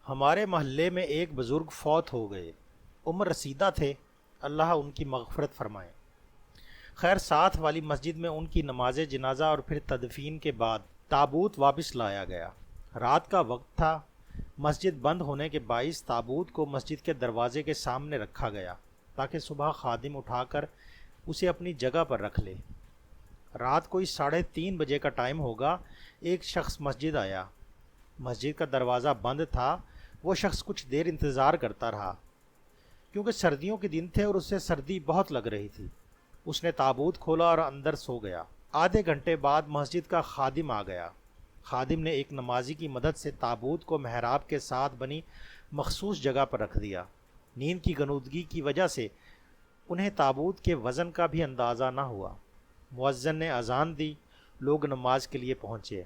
ہمارے محلے میں ایک بزرگ فوت ہو گئے، عمر رسیدہ تھے، اللہ ان کی مغفرت فرمائے۔ خیر، ساتھ والی مسجد میں ان کی نماز جنازہ اور پھر تدفین کے بعد تابوت واپس لایا گیا۔ رات کا وقت تھا، مسجد بند ہونے کے باعث تابوت کو مسجد کے دروازے کے سامنے رکھا گیا تاکہ صبح خادم اٹھا کر اسے اپنی جگہ پر رکھ لے۔ رات کوئی 3:30 بجے کا ٹائم ہوگا، ایک شخص مسجد آیا۔ مسجد کا دروازہ بند تھا۔ وہ شخص کچھ دیر انتظار کرتا رہا کیونکہ سردیوں کے دن تھے اور اسے سردی بہت لگ رہی تھی۔ اس نے تابوت کھولا اور اندر سو گیا۔ آدھے گھنٹے بعد مسجد کا خادم آ گیا۔ خادم نے ایک نمازی کی مدد سے تابوت کو محراب کے ساتھ بنی مخصوص جگہ پر رکھ دیا۔ نیند کی غنودگی کی وجہ سے انہیں تابوت کے وزن کا بھی اندازہ نہ ہوا۔ مؤذن نے اذان دی، لوگ نماز کے لیے پہنچے،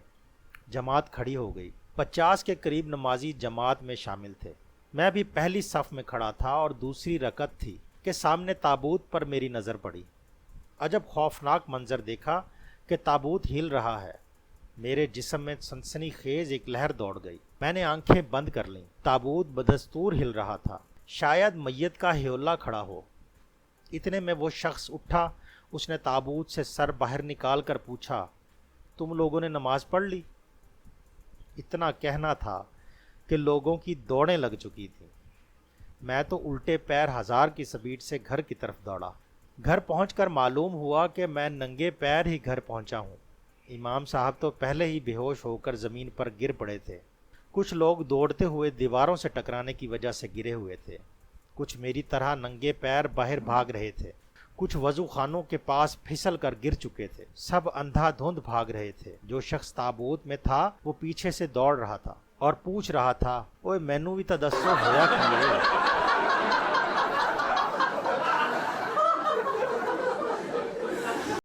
جماعت کھڑی ہو گئی۔ 50 کے قریب نمازی جماعت میں شامل تھے۔ میں بھی پہلی صف میں کھڑا تھا اور دوسری رکعت تھی کہ سامنے تابوت پر میری نظر پڑی۔ عجب خوفناک منظر دیکھا کہ تابوت ہل رہا ہے۔ میرے جسم میں سنسنی خیز ایک لہر دوڑ گئی۔ میں نے آنکھیں بند کر لیں۔ تابوت بدستور ہل رہا تھا، شاید میت کا ہیولہ کھڑا ہو۔ اتنے میں وہ شخص اٹھا۔ اس نے تابوت سے سر باہر نکال کر پوچھا، تم لوگوں نے نماز پڑھ لی؟ اتنا کہنا تھا کہ لوگوں کی دوڑیں لگ چکی تھیں۔ میں تو الٹے پیر 1000 کی سپیڈ سے گھر کی طرف دوڑا۔ گھر پہنچ کر معلوم ہوا کہ میں ننگے پیر ہی گھر پہنچا ہوں۔ امام صاحب تو پہلے ہی بے ہوش ہو کر زمین پر گر پڑے تھے۔ کچھ لوگ دوڑتے ہوئے دیواروں سے ٹکرانے کی وجہ سے گرے ہوئے تھے۔ کچھ میری طرح ننگے پیر باہر بھاگ رہے تھے۔ کچھ وضو خانوں کے پاس پھسل کر گر چکے تھے۔ سب اندھا دھند بھاگ رہے تھے۔ جو شخص تابوت میں تھا وہ پیچھے سے دوڑ رہا تھا اور پوچھ رہا تھا، اوے مینوں بھی تو دسو ہویا کی ہے؟